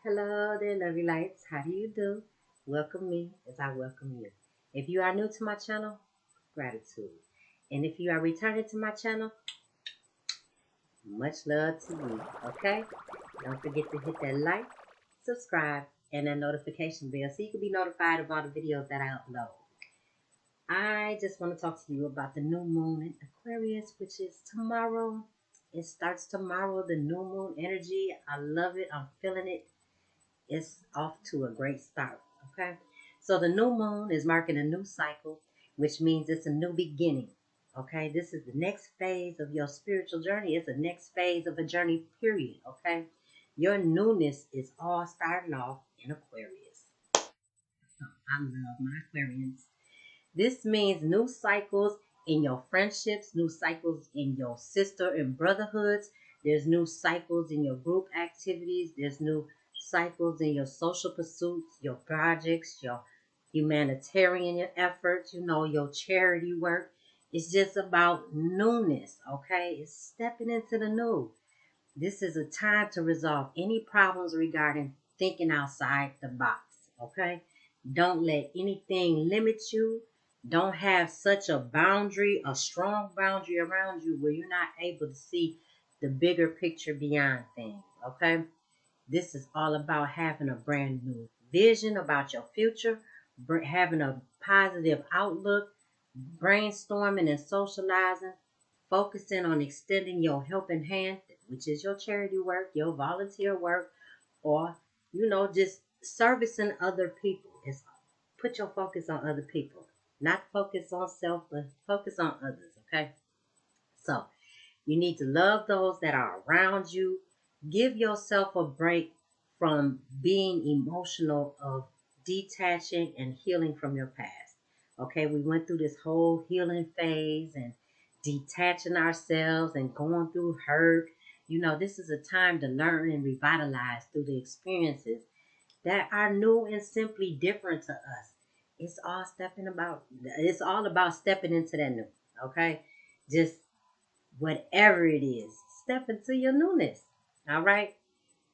Hello there, lovely lights. How do you do? Welcome me as I welcome you. If you are new to my channel, gratitude. And if you are returning to my channel, much love to you. Okay? Don't forget to hit that like, subscribe, and that notification bell so you can be notified of all the videos that I upload. I just want to talk to you about the new moon in Aquarius, which is tomorrow. It starts tomorrow, the new moon energy. I love it. I'm feeling it. It's off to a great start. Okay. So the new moon is marking a new cycle, which means it's a new beginning. Okay. This is the next phase of your spiritual journey. It's the next phase of a journey, period. Okay. Your newness is all starting off in Aquarius. I love my Aquarians. This means new cycles in your friendships, new cycles in your sister and brotherhoods. There's new cycles in your group activities. There's new cycles in your social pursuits, your projects, your humanitarian efforts, your charity work. It's just about newness, okay? It's stepping into the new. This is a time to resolve any problems regarding thinking outside the box, okay? Don't let anything limit you. Don't have such a boundary, a strong boundary around you where you're not able to see the bigger picture beyond things, okay? This is all about having a brand new vision about your future, having a positive outlook, brainstorming and socializing, focusing on extending your helping hand, which is your charity work, your volunteer work, or just servicing other people. It's put your focus on other people, not focus on self, but focus on others. Okay, so you need to love those that are around you. Give yourself a break from being emotional, of detaching and healing from your past. Okay, we went through this whole healing phase and detaching ourselves and going through hurt. This is a time to learn and revitalize through the experiences that are new and simply different to us. It's all about stepping into that new. Okay, just whatever it is, step into your newness. All right.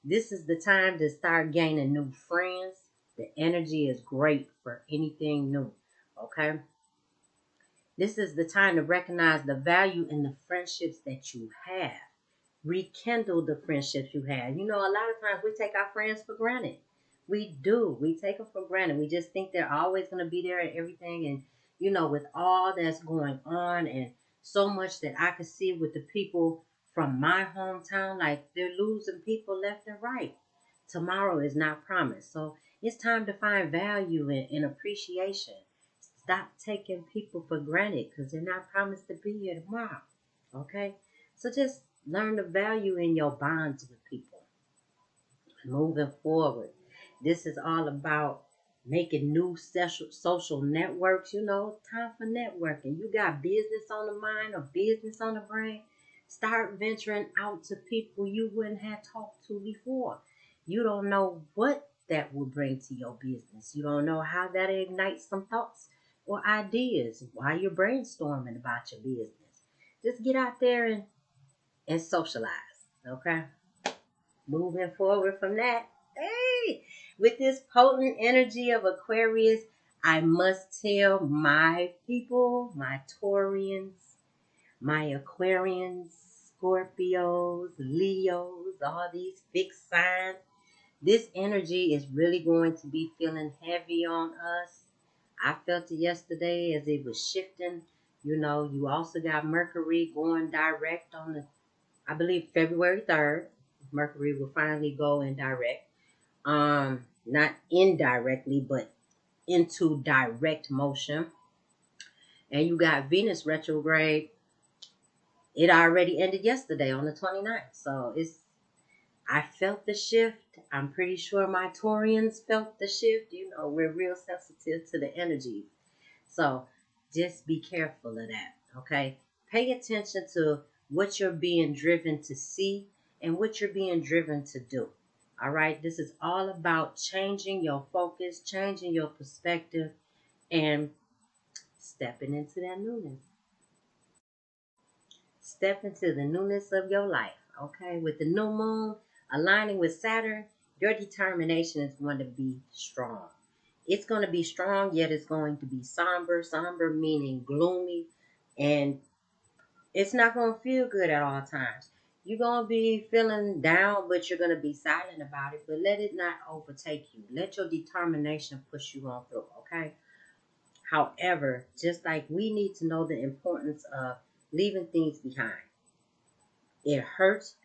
This is the time to start gaining new friends. The energy is great for anything new. Okay. This is the time to recognize the value in the friendships that you have. Rekindle the friendships you have. A lot of times we take our friends for granted. We do. We take them for granted. We just think they're always going to be there and everything. And, with all that's going on and so much that I could see with the people from my hometown, like they're losing people left and right. Tomorrow is not promised. So it's time to find value and appreciation. Stop taking people for granted because they're not promised to be here tomorrow. Okay? So just learn the value in your bonds with people. Moving forward. This is all about making new social networks. Time for networking. You got business on the mind or business on the brain. Start venturing out to people you wouldn't have talked to before. You don't know what that will bring to your business. You don't know how that ignites some thoughts or ideas while you're brainstorming about your business. Just get out there and socialize. Okay? Moving forward from that, hey, with this potent energy of Aquarius, I must tell my people, my Taurians, my Aquarians, Scorpios, Leos, all these fixed signs, this energy is really going to be feeling heavy on us. I felt it yesterday as it was shifting. You also got Mercury going direct on I believe February 3rd. Mercury will finally go in direct. Not indirectly, but into direct motion. And you got Venus retrograde. It already ended yesterday on the 29th. So I felt the shift. I'm pretty sure my Taurians felt the shift. We're real sensitive to the energy. So just be careful of that. Okay. Pay attention to what you're being driven to see and what you're being driven to do. All right. This is all about changing your focus, changing your perspective, and stepping into that newness. Step into the newness of your life. Okay. With the new moon aligning with Saturn, Your determination is going to be strong. It's going to be strong, yet it's going to be somber. Somber meaning gloomy, and it's not going to feel good at all times. You're going to be feeling down, but you're going to be silent about it. But let it not overtake you. Let your determination push you on through, okay? However, just like we need to know the importance of leaving things behind. It hurts,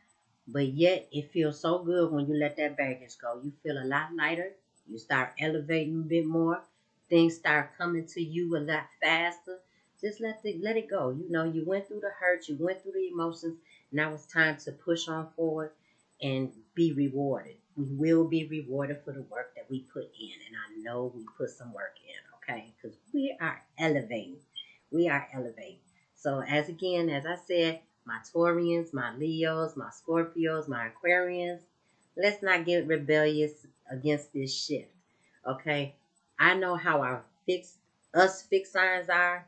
but yet it feels so good when you let that baggage go. You feel a lot lighter. You start elevating a bit more. Things start coming to you a lot faster. Just let it go. You know, you went through the hurt, you went through the emotions. Now it's time to push on forward and be rewarded. We will be rewarded for the work that we put in. And I know we put some work in, okay? Because we are elevating. We are elevating. So as I said, my Taurians, my Leos, my Scorpios, my Aquarians, let's not get rebellious against this shift. Okay? I know how us fixed signs are.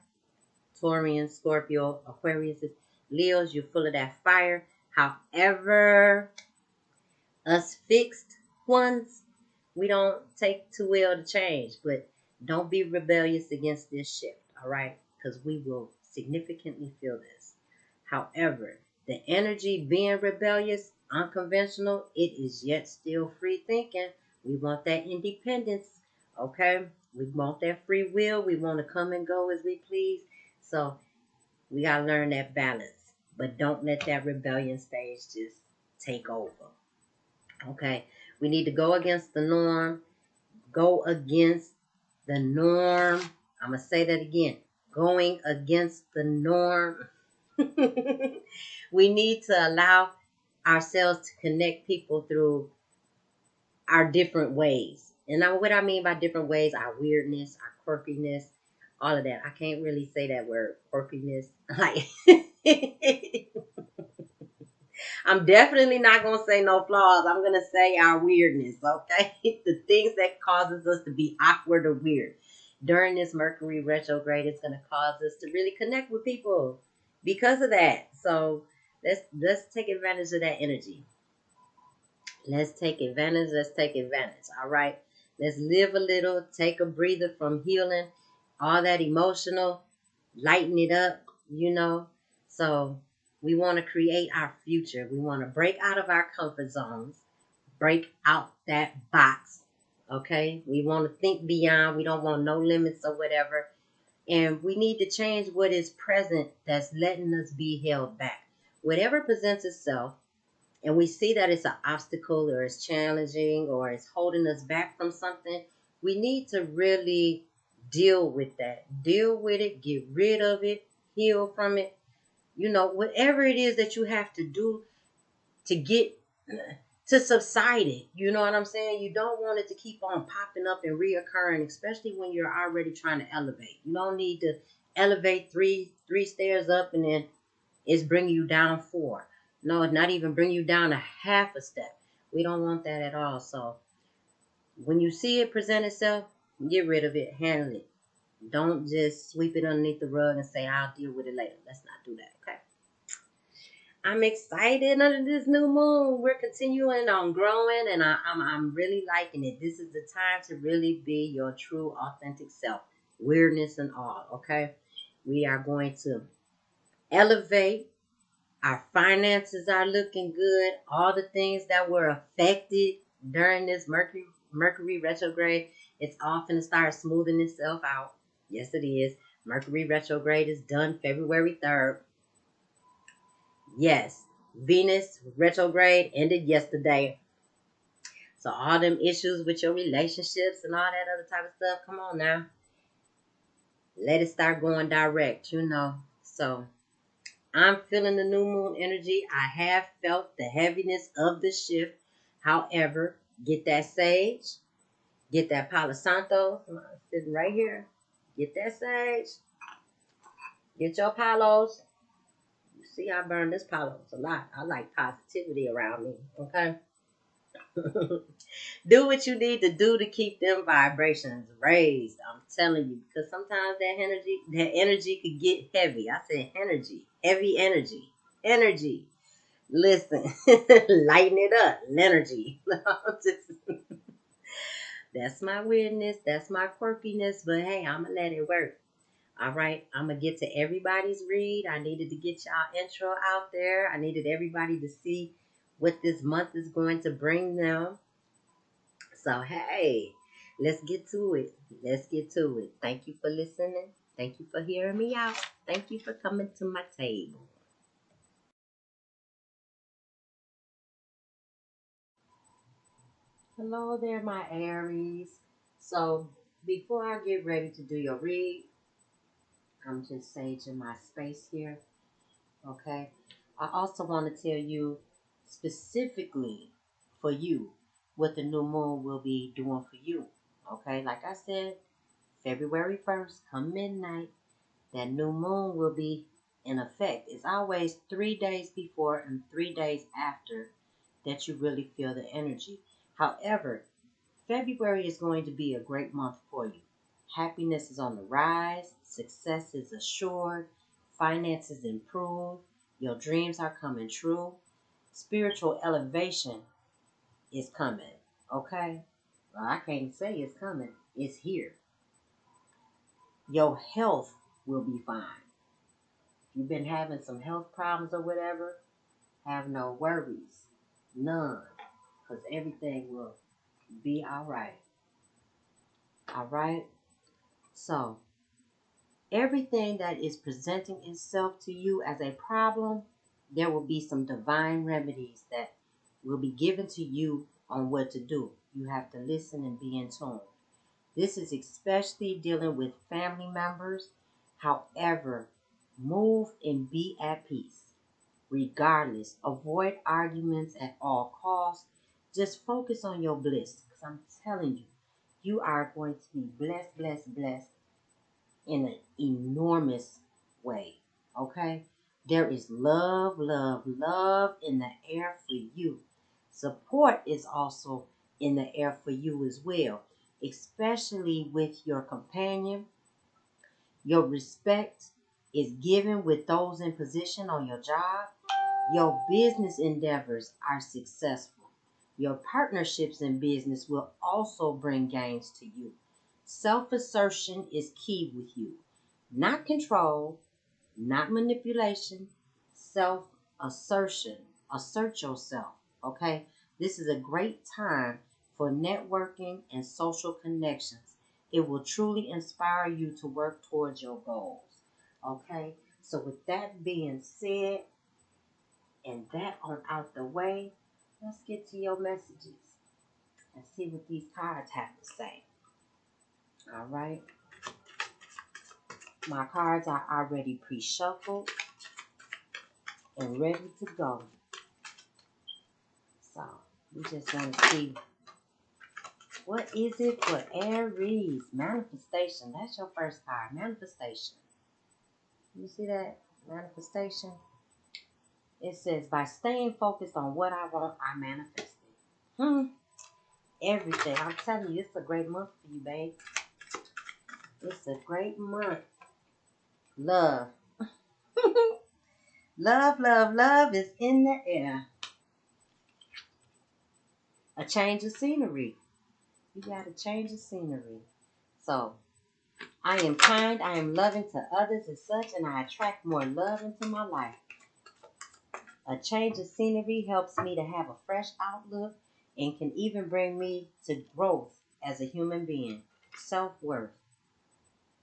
Taurian, Scorpio, Aquarius, Leos, you're full of that fire. However, us fixed ones, we don't take too well to change, but don't be rebellious against this shift, all right? Because we will significantly feel this. However, the energy being rebellious, unconventional, it is yet still free thinking. We want that independence, okay? We want that free will. We want to come and go as we please. So we got to learn that balance. But don't let that rebellion stage just take over. Okay, we need to go against the norm. Go against the norm. I'm going to say that again. Going against the norm. We need to allow ourselves to connect people through our different ways. And now what I mean by different ways, our weirdness, our quirkiness, all of that. I can't really say that word, quirkiness. Like, I'm definitely not going to say no flaws. I'm going to say our weirdness, okay? The things that causes us to be awkward or weird. During this Mercury retrograde, it's going to cause us to really connect with people because of that. So let's take advantage of that energy. Let's take advantage. Let's take advantage. All right. Let's live a little. Take a breather from healing. All that emotional. Lighten it up, you know. So we want to create our future. We want to break out of our comfort zones. Break out that box. Okay. We want to think beyond. We don't want no limits or whatever. And we need to change what is present that's letting us be held back. Whatever presents itself, and we see that it's an obstacle or it's challenging or it's holding us back from something, we need to really deal with that. Deal with it, get rid of it, heal from it. You know, whatever it is that you have to do to get to subside it. You know what I'm saying? You don't want it to keep on popping up and reoccurring, especially when you're already trying to elevate. You don't need to elevate three stairs up and then it's bringing you down 4. No, it's not even bring you down a half a step. We don't want that at all. So when you see it present itself, get rid of it, handle it. Don't just sweep it underneath the rug and say, I'll deal with it later. Let's not do that, okay? I'm excited under this new moon. We're continuing on growing, and I'm really liking it. This is the time to really be your true, authentic self, weirdness and all, okay? We are going to elevate. Our finances are looking good. All the things that were affected during this Mercury retrograde, it's all going to start smoothing itself out. Yes, it is. Mercury retrograde is done February 3rd. Yes, Venus retrograde ended yesterday. So all them issues with your relationships and all that other type of stuff, come on now. Let it start going direct, you know. So I'm feeling the new moon energy. I have felt the heaviness of the shift. However, get that sage, get that Palo Santo sitting right here. Get that sage, get your palos. You see, I burn this palos a lot. I like positivity around me. Okay. Do what you need to do to keep them vibrations raised. I'm telling you, because sometimes that energy could get heavy. I said energy, heavy energy, energy. Listen, lighten it up, energy. That's my weirdness. That's my quirkiness. But hey, I'm going to let it work. All right. I'm going to get to everybody's read. I needed to get y'all intro out there. I needed everybody to see what this month is going to bring them. So, hey, let's get to it. Let's get to it. Thank you for listening. Thank you for hearing me out. Thank you for coming to my table. Hello there, my Aries. So, before I get ready to do your read, I'm just saging my space here. Okay. I also want to tell you specifically for you what the new moon will be doing for you. Okay. Like I said, February 1st, come midnight, that new moon will be in effect. It's always 3 days before and 3 days after that you really feel the energy. However, February is going to be a great month for you. Happiness is on the rise, success is assured, finances improve, your dreams are coming true, spiritual elevation is coming. Okay? Well, I can't say it's coming, it's here. Your health will be fine. If you've been having some health problems or whatever, have no worries. None. Because everything will be all right. All right? So, everything that is presenting itself to you as a problem, there will be some divine remedies that will be given to you on what to do. You have to listen and be in tune. This is especially dealing with family members. However, move and be at peace. Regardless, avoid arguments at all costs. Just focus on your bliss. Because I'm telling you, you are going to be blessed, blessed, blessed in an enormous way. Okay? There is love, love, love in the air for you. Support is also in the air for you as well, especially with your companion. Your respect is given with those in position on your job. Your business endeavors are successful. Your partnerships in business will also bring gains to you. Self assertion is key with you. Not control, not manipulation, self assertion. Assert yourself, okay? This is a great time for networking and social connections. It will truly inspire you to work towards your goals, okay? So, with that being said, and that on out the way, let's get to your messages and see what these cards have to say. All right. My cards are already pre-shuffled and ready to go. So we just want to see what is it for Aries. Manifestation. That's your first card. Manifestation. You see that? Manifestation. It says, by staying focused on what I want, I manifest it. Everything. I'm telling you, it's a great month for you, babe. It's a great month. Love. Love, love, love is in the air. A change of scenery. You got to change of scenery. So, I am kind, I am loving to others as such, and I attract more love into my life. A change of scenery helps me to have a fresh outlook and can even bring me to growth as a human being. Self-worth.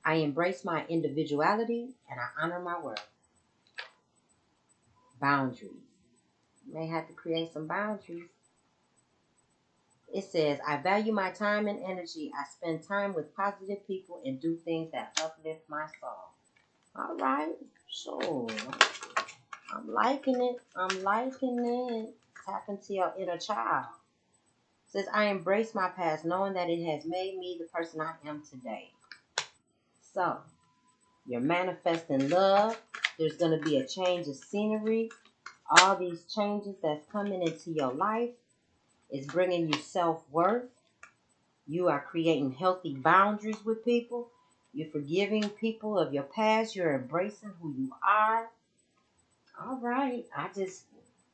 I embrace my individuality and I honor my worth. Boundaries. You may have to create some boundaries. It says, I value my time and energy. I spend time with positive people and do things that uplift my soul. All right. Sure. I'm liking it. I'm liking it. Tap into your inner child. It says, I embrace my past knowing that it has made me the person I am today. So, you're manifesting love. There's going to be a change of scenery. All these changes that's coming into your life is bringing you self-worth. You are creating healthy boundaries with people. You're forgiving people of your past. You're embracing who you are. All right.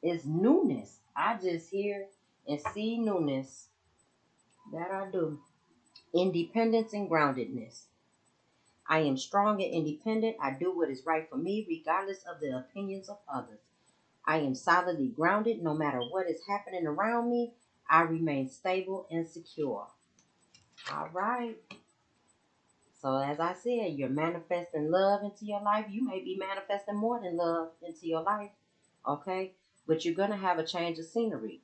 It's newness. I just hear and see newness. That I do. Independence and groundedness. I am strong and independent. I do what is right for me, regardless of the opinions of others. I am solidly grounded no matter what is happening around me. I remain stable and secure. All right. So, as I said, you're manifesting love into your life. You may be manifesting more than love into your life. Okay? But you're going to have a change of scenery.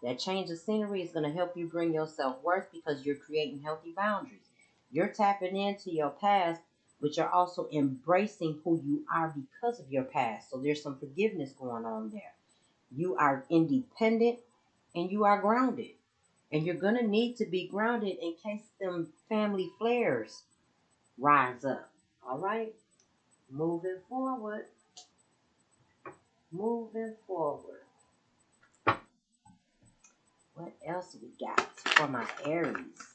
That change of scenery is going to help you bring your self-worth because you're creating healthy boundaries. You're tapping into your past, but you're also embracing who you are because of your past. So there's some forgiveness going on there. You are independent and you are grounded. And you're going to need to be grounded in case them family flares rise up. All right? Moving forward. Moving forward. What else we got for my Aries?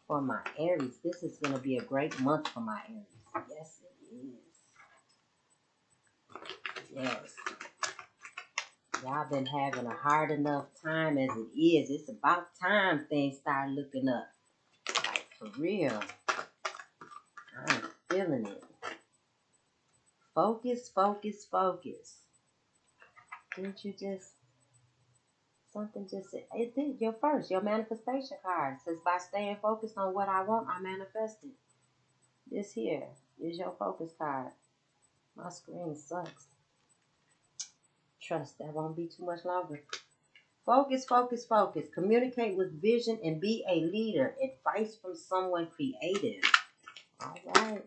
For my Aries, this is going to be a great month for my Aries. Yes, it is. Yes. Y'all been having a hard enough time as it is. It's about time things start looking up. Like, for real. I'm feeling it. Focus, focus, focus. Didn't you just... Something just... It did. Your manifestation card says, by staying focused on what I want, I manifest it. This here is your focus card. My screen sucks. Trust, that won't be too much longer. Focus, focus, focus. Communicate with vision and be a leader. Advice from someone creative. All right.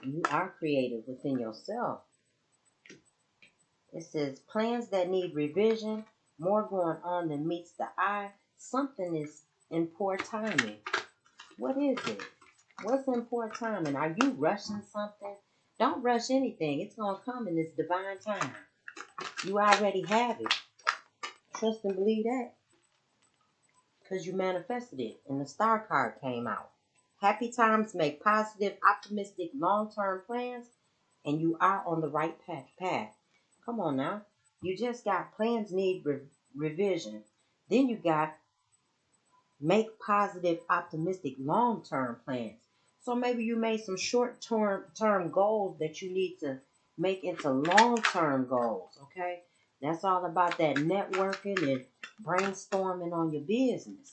You are creative within yourself. It says plans that need revision. More going on than meets the eye. Something is in poor timing. What is it? What's in poor timing? Are you rushing something? Don't rush anything. It's going to come in its divine time. You already have it. Trust and believe that. Because you manifested it and the star card came out. Happy times make positive, optimistic, long-term plans, and you are on the right path. Come on now. You just got plans need revision. Then you got make positive, optimistic, long-term plans. So maybe you made some short-term goals that you need to make into long-term goals, okay? That's all about that networking and brainstorming on your business.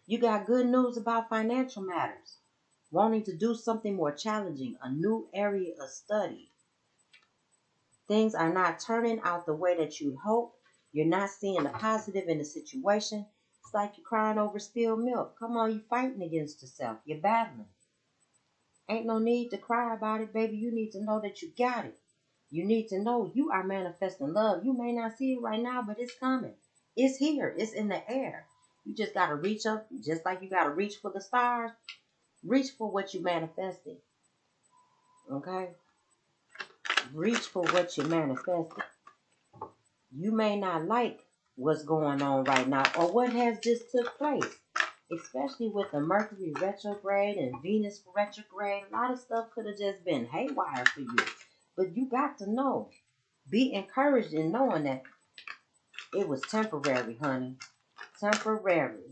You got good news about financial matters. Wanting to do something more challenging, a new area of study. Things are not turning out the way that you'd hope. You're not seeing the positive in the situation. It's like you're crying over spilled milk. Come on, you're fighting against yourself. You're battling. Ain't no need to cry about it, baby. You need to know that you got it. You need to know you are manifesting love. You may not see it right now, but it's coming. It's here. It's in the air. You just got to reach up, just like you got to reach for the stars. Reach for what you manifested. Okay? Reach for what you manifested. You may not like what's going on right now or what has just took place. Especially with the Mercury retrograde and Venus retrograde. A lot of stuff could have just been haywire for you. But you got to know. Be encouraged in knowing that it was temporary, honey. Temporary.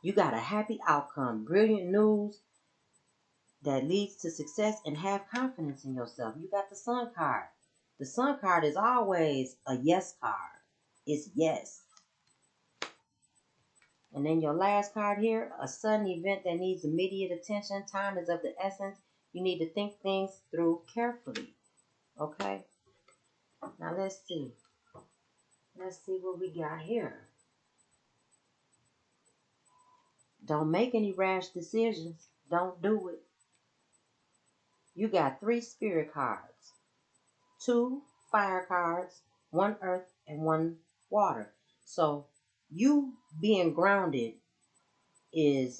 You got a happy outcome. Brilliant news that leads to success, and have confidence in yourself. You got the Sun card. The Sun card is always a yes card. It's yes. And then your last card here, a sudden event that needs immediate attention. Time is of the essence. You need to think things through carefully. Okay? Now let's see. Let's see what we got here. Don't make any rash decisions. Don't do it. You got 3 spirit cards, 2 fire cards, 1 earth, and 1 water. So you being grounded is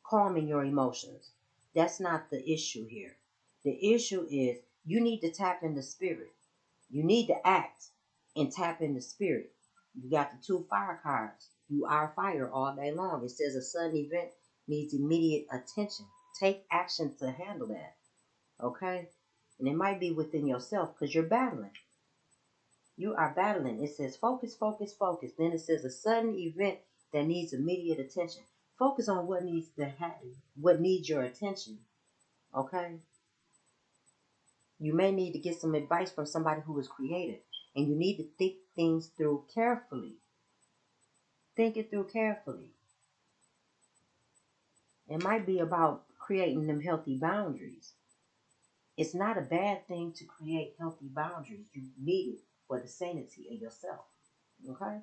calming your emotions. That's not the issue here. The issue is you need to tap into spirit. You need to act and tap into spirit. You got the 2 fire cards. You are fire all day long. It says a sudden event needs immediate attention. Take action to handle that. Okay? And it might be within yourself because you're battling. You are battling. It says focus, focus, focus. Then it says a sudden event that needs immediate attention. Focus on what needs to happen, what needs your attention. Okay? You may need to get some advice from somebody who is creative. And you need to think things through carefully. Think it through carefully. It might be about creating them healthy boundaries. It's not a bad thing to create healthy boundaries. You need it for the sanity of yourself. Okay?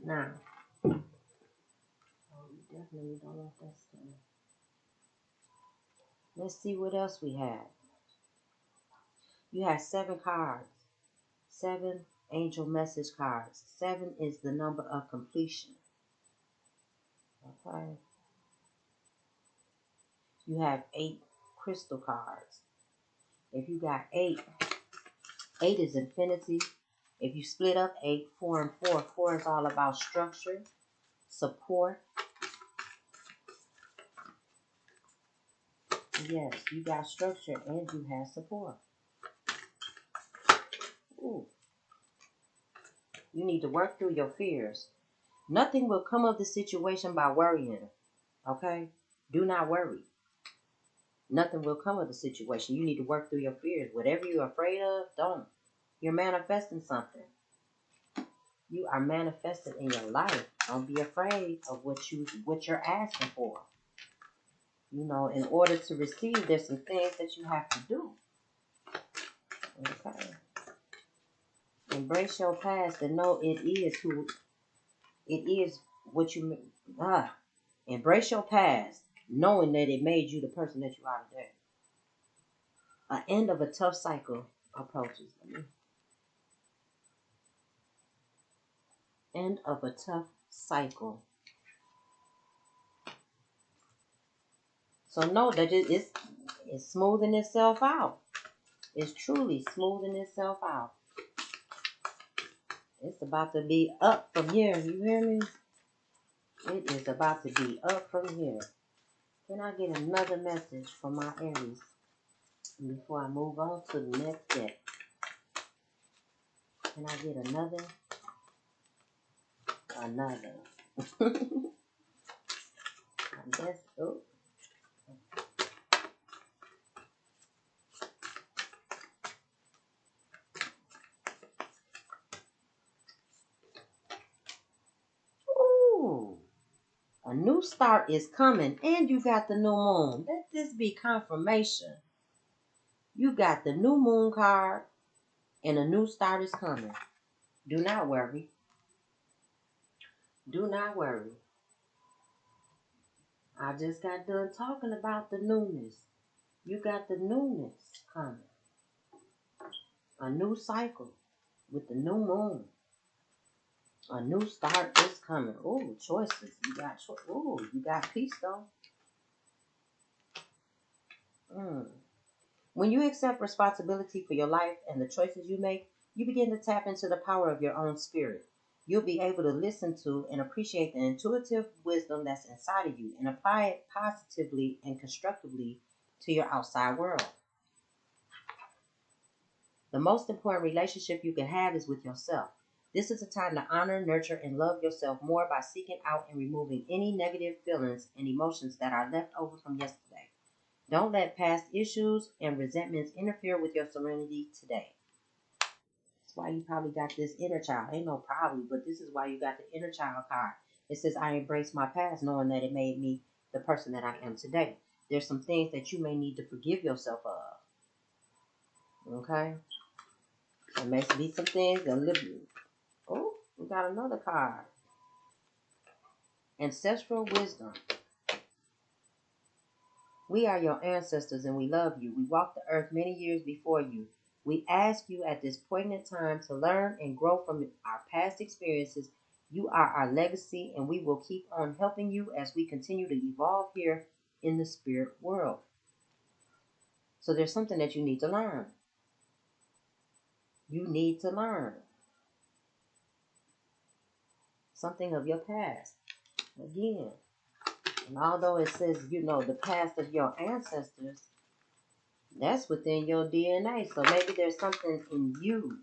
Now, you definitely don't want that stuff. Let's see what else we have. You have 7 cards. 7 angel message cards. 7 is the number of completion. Okay? You have 8 crystal cards. If you got 8, 8 is infinity. If you split up 8, 4 and 4, 4 is all about structure, support. Yes, you got structure and you have support. Ooh. You need to work through your fears. Nothing will come of the situation by worrying. Okay? Do not worry. Nothing will come of the situation. You need to work through your fears. Whatever you're afraid of, don't. You're manifesting something. You are manifesting in your life. Don't be afraid of what you're asking for. You know, in order to receive, there's some things that you have to do. Okay. Embrace your past and know it is what you embrace your past, knowing that it made you the person that you are today. An end of a tough cycle approaches. End of a tough cycle. So know that it's smoothing itself out. It's truly smoothing itself out. It's about to be up from here. You hear me? It is about to be up from here. Can I get another message from my Aries before I move on to the next step? Can I get another? I guess. Oh. Ooh. A new start is coming, and you got the new moon. Let this be confirmation. You got the new moon card, and a new start is coming. Do not worry. Do not worry. I just got done talking about the newness. You got the newness coming. A new cycle with the new moon. A new start is coming. Ooh, choices. You got peace though. When you accept responsibility for your life and the choices you make, you begin to tap into the power of your own spirit. You'll be able to listen to and appreciate the intuitive wisdom that's inside of you and apply it positively and constructively to your outside world. The most important relationship you can have is with yourself. This is a time to honor, nurture, and love yourself more by seeking out and removing any negative feelings and emotions that are left over from yesterday. Don't let past issues and resentments interfere with your serenity today. That's why you probably got this inner child. Ain't no probably, but this is why you got the inner child card. It says, I embrace my past knowing that it made me the person that I am today. There's some things that you may need to forgive yourself of. Okay? There may be some things that live you. Oh, we got another card. Ancestral Wisdom. We are your ancestors and we love you. We walked the earth many years before you. We ask you at this poignant time to learn and grow from our past experiences. You are our legacy and we will keep on helping you as we continue to evolve here in the spirit world. So there's something that you need to learn. You need to learn something of your past. Again. And although it says, the past of your ancestors, That's within your DNA. So maybe there's something in you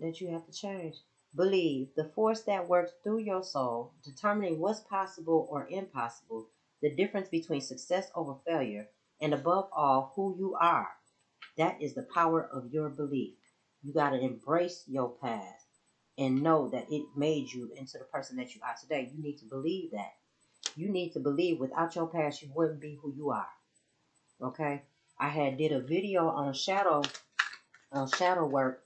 that you have to change. Believe the force that works through your soul, determining what's possible or impossible, the difference between success over failure, and above all, who you are. That is the power of your belief. You got to embrace your past and know that it made you into the person that you are today. You need to believe that. You need to believe without your past, you wouldn't be who you are. Okay? I had did a video on shadow work.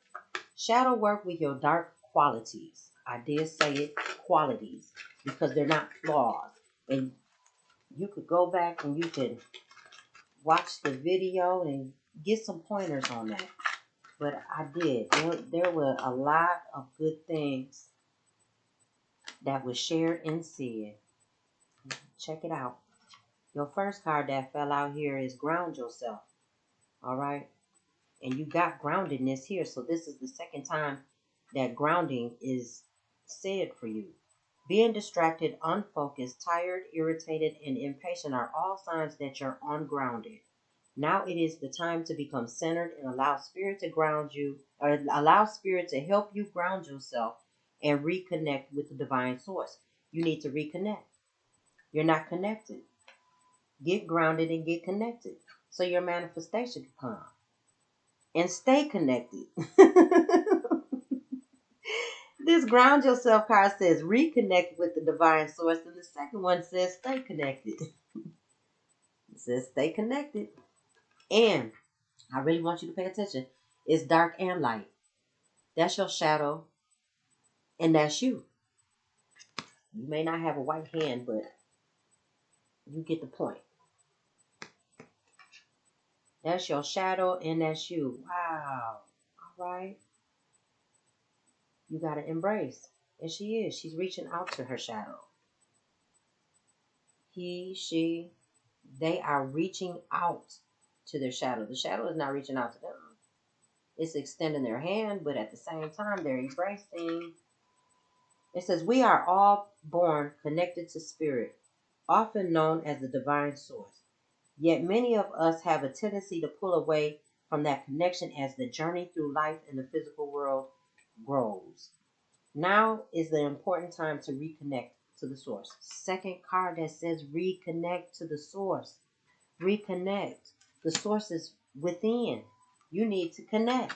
Shadow work with your dark qualities. I did say it, qualities, because they're not flaws. And you could go back and you can watch the video and get some pointers on that. But I did. There were a lot of good things that was shared and said. Check it out. Your first card that fell out here is ground yourself. All right? And you got groundedness here. So this is the second time that grounding is said for you. Being distracted, unfocused, tired, irritated, and impatient are all signs that you're ungrounded. Now it is the time to become centered and allow spirit to ground you, or allow spirit to help you ground yourself and reconnect with the divine source. You need to reconnect. You're not connected. Get grounded and get connected so your manifestation can come. And stay connected. This ground yourself card says reconnect with the divine source, and the second one says stay connected. It says stay connected. And I really want you to pay attention. It's dark and light. That's your shadow, and that's you. You may not have a white hand, but you get the point. That's your shadow, and that's you. Wow. All right. You got to embrace. And she is. She's reaching out to her shadow. He, she, they are reaching out to their shadow. The shadow is not reaching out to them. It's extending their hand, but at the same time, they're embracing. It says, we are all born connected to spirit, often known as the divine source. Yet many of us have a tendency to pull away from that connection as the journey through life in the physical world grows. Now is the important time to reconnect to the source. Second card that says reconnect to the source. Reconnect. The source is within. You need to connect.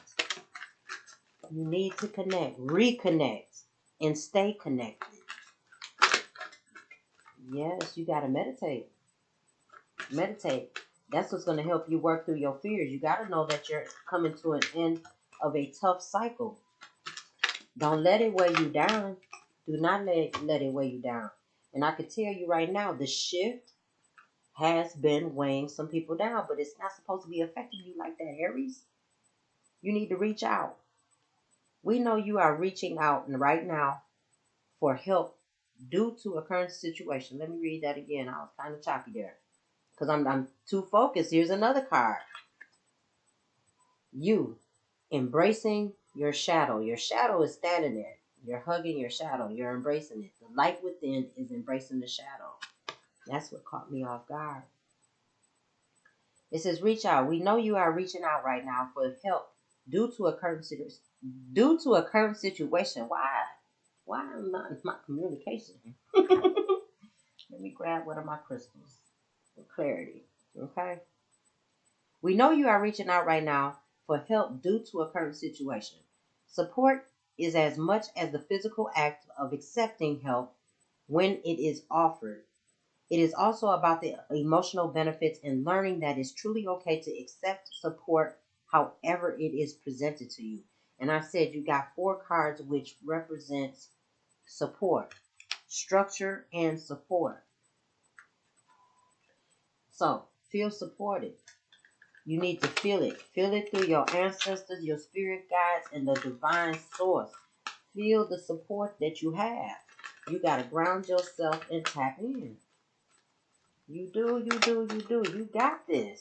You need to connect. Reconnect. And stay connected. Yes, you got to meditate. Meditate. That's what's going to help you work through your fears. You got to know that you're coming to an end of a tough cycle. Don't let it weigh you down. Do not let it weigh you down. And I can tell you right now, the shift has been weighing some people down, but it's not supposed to be affecting you like that, Aries. You need to reach out. We know you are reaching out right now for help due to a current situation. Let me read that again. I was kind of choppy there because I'm too focused. Here's another card. You embracing your shadow. Your shadow is standing there. You're hugging your shadow. You're embracing it. The light within is embracing the shadow. That's what caught me off guard. It says, reach out. We know you are reaching out right now for help due to a current situation. Why? Why am I not my communication? Let me grab one of my crystals for clarity. Okay. We know you are reaching out right now for help due to a current situation. Support is as much as the physical act of accepting help when it is offered. It is also about the emotional benefits and learning that it's truly okay to accept support however it is presented to you. And I said you got 4 cards which represents support, structure, and support. So feel supported. You need to feel it. Feel it through your ancestors, your spirit guides, and the divine source. Feel the support that you have. You got to ground yourself and tap in. You do. You got this.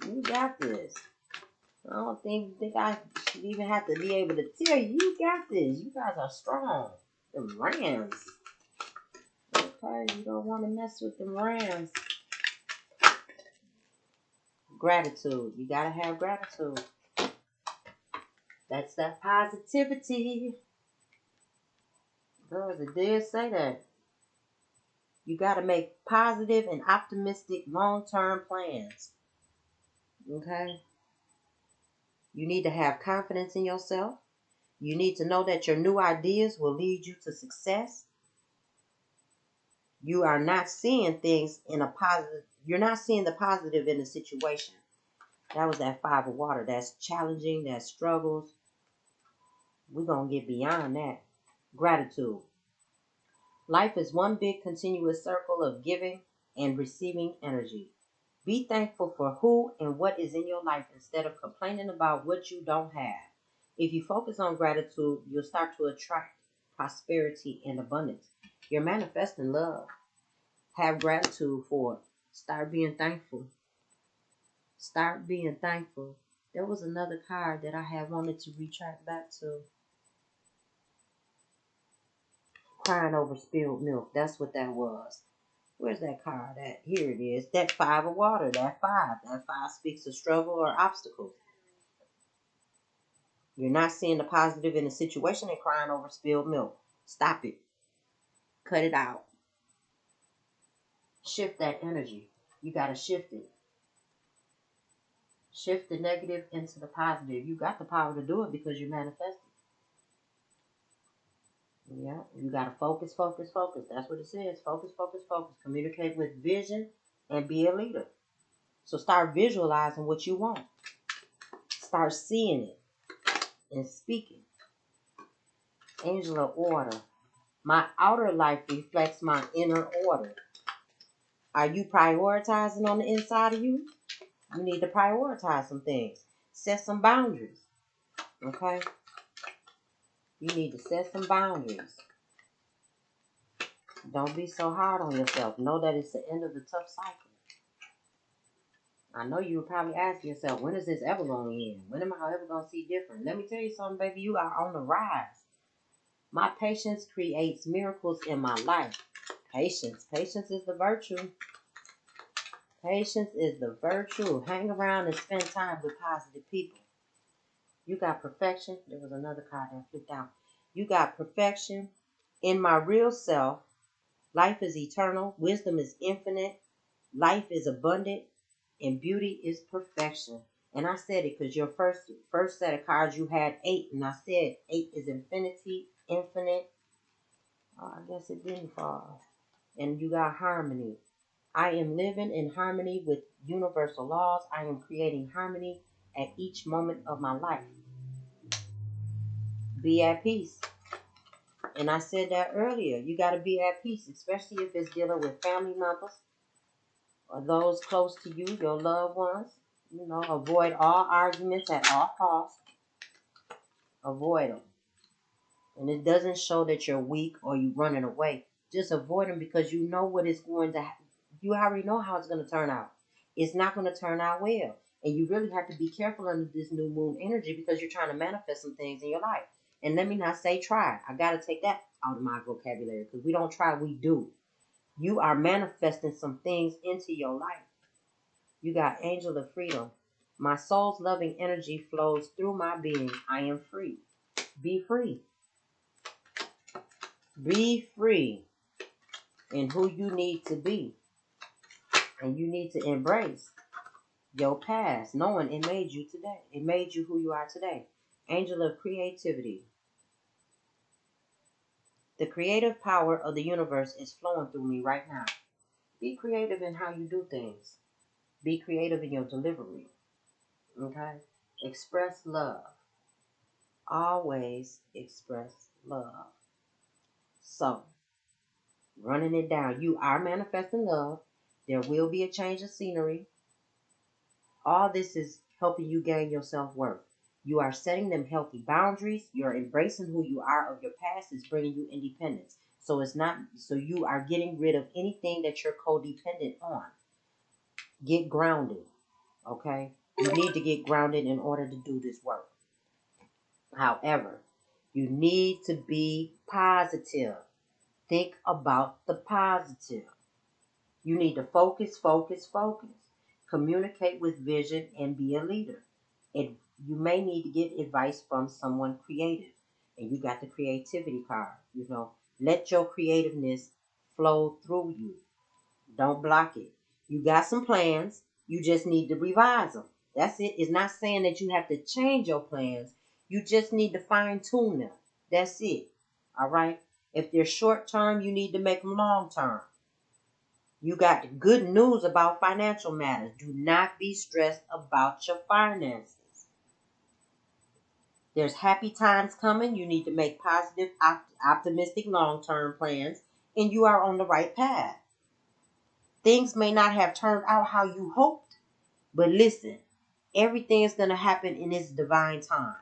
You got this. I don't think I should even have to be able to tell you. You got this. You guys are strong. Them Rams. Okay, you don't want to mess with them Rams. Gratitude. You gotta have gratitude. That's that positivity. Girls, it did say that. You gotta make positive and optimistic long-term plans. Okay? You need to have confidence in yourself. You need to know that your new ideas will lead you to success. You are not seeing things in a positive, you're not seeing the positive in the situation. That was that 5 of water. That's challenging, that struggles. We're going to get beyond that. Gratitude. Life is one big continuous circle of giving and receiving energy. Be thankful for who and what is in your life instead of complaining about what you don't have. If you focus on gratitude, you'll start to attract prosperity and abundance. You're manifesting love. Have gratitude for it. Start being thankful. Start being thankful. There was another card that I had wanted to retract back to. Crying over spilled milk. That's what that was. Where's that card at? Here it is. That 5 of water. That 5. That 5 speaks of struggle or obstacles. You're not seeing the positive in the situation and crying over spilled milk. Stop it. Cut it out. Shift that energy. You got to shift it. Shift the negative into the positive. You got the power to do it because you're manifesting. Yeah, you got to focus, focus, focus. That's what it says. Focus, focus, focus. Communicate with vision and be a leader. So start visualizing what you want. Start seeing it and speaking. Angel of order. My outer life reflects my inner order. Are you prioritizing on the inside of you? You need to prioritize some things. Set some boundaries. Okay? You need to set some boundaries. Don't be so hard on yourself. Know that it's the end of the tough cycle. I know you were probably asking yourself, when is this ever going to end? When am I ever going to see different? Let me tell you something, baby. You are on the rise. My patience creates miracles in my life. Patience. Patience is the virtue. Patience is the virtue. Hang around and spend time with positive people. You got perfection. There was another card that flipped out. You got perfection. In my real self, life is eternal. Wisdom is infinite. Life is abundant. And beauty is perfection. And I said it because your first set of cards, you had 8. And I said 8 is infinity, infinite. Oh, I guess it didn't fall. And you got harmony. I am living in harmony with universal laws. I am creating harmony at each moment of my life. Be at peace. And I said that earlier. You got to be at peace, especially if it's dealing with family members or those close to you, your loved ones. You know, avoid all arguments at all costs. Avoid them. And it doesn't show that you're weak or you're running away. Just avoid them because you know what it's going to happen. You already know how it's going to turn out. It's not going to turn out well. And you really have to be careful under this new moon energy because you're trying to manifest some things in your life. And let me not say try. I got to take that out of my vocabulary because we don't try, we do. You are manifesting some things into your life. You got angel of freedom. My soul's loving energy flows through my being. I am free. Be free. Be free in who you need to be. And you need to embrace your past, knowing it made you today. It made you who you are today. Angel of creativity. The creative power of the universe is flowing through me right now. Be creative in how you do things. Be creative in your delivery. Okay? Express love. Always express love. So, running it down. You are manifesting love. There will be a change of scenery. All this is helping you gain your self-worth. You are setting them healthy boundaries. You're embracing who you are of your past is bringing you independence. So you are getting rid of anything that you're codependent on. Get grounded. Okay? You need to get grounded in order to do this work. However, you need to be positive. Think about the positive. You need to focus, focus, focus. Communicate with vision and be a leader. It, you may need to get advice from someone creative. And you got the creativity card. Let your creativeness flow through you. Don't block it. You got some plans. You just need to revise them. That's it. It's not saying that you have to change your plans. You just need to fine tune them. That's it. All right. If they're short term, you need to make them long term. You got good news about financial matters. Do not be stressed about your finances. There's happy times coming. You need to make positive, optimistic long term plans, and you are on the right path. Things may not have turned out how you hoped, but listen, everything is going to happen in its divine time.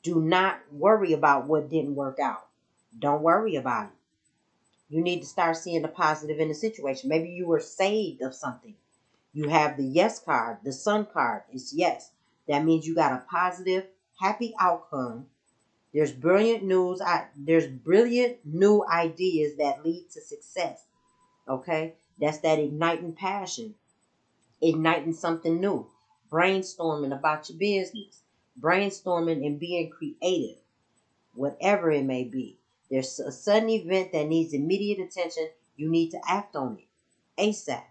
Do not worry about what didn't work out. Don't worry about it. You need to start seeing the positive in the situation. Maybe you were saved of something. You have the yes card, the sun card. It's yes. That means you got a positive, happy outcome. There's brilliant news. There's brilliant new ideas that lead to success. Okay? That's that igniting passion, igniting something new, brainstorming about your business, brainstorming and being creative, whatever it may be. There's a sudden event that needs immediate attention. You need to act on it ASAP,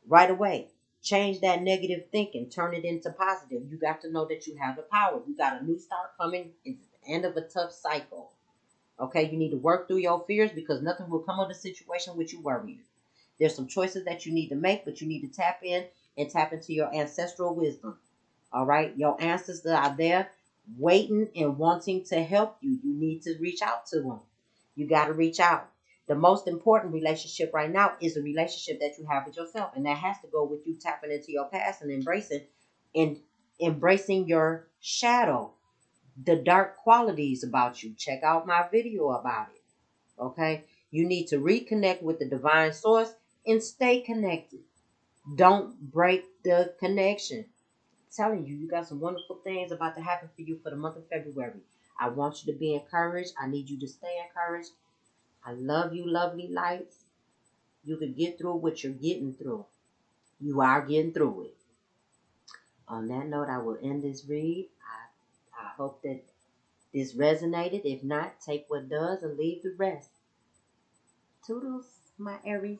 right away. Change that negative thinking, turn it into positive. You got to know that you have the power. You got a new start coming. It's the end of a tough cycle. Okay, you need to work through your fears because nothing will come of the situation with you worrying. There's some choices that you need to make, but you need to tap in and tap into your ancestral wisdom. All right, your ancestors are there waiting and wanting to help you. You need to reach out to them. You got to reach out. The most important relationship right now is the relationship that you have with yourself, and that has to go with you tapping into your past and embracing your shadow, the dark qualities about you. Check out my video about it. Okay, you need to reconnect with the divine source and stay connected. Don't break the connection. I'm telling you, you got some wonderful things about to happen for you for the month of February. I want you to be encouraged. I need you to stay encouraged. I love you, lovely lights. You can get through what you're getting through. You are getting through it. On that note, I will end this read. I hope that this resonated. If not, take what does and leave the rest. Toodles, my Aries.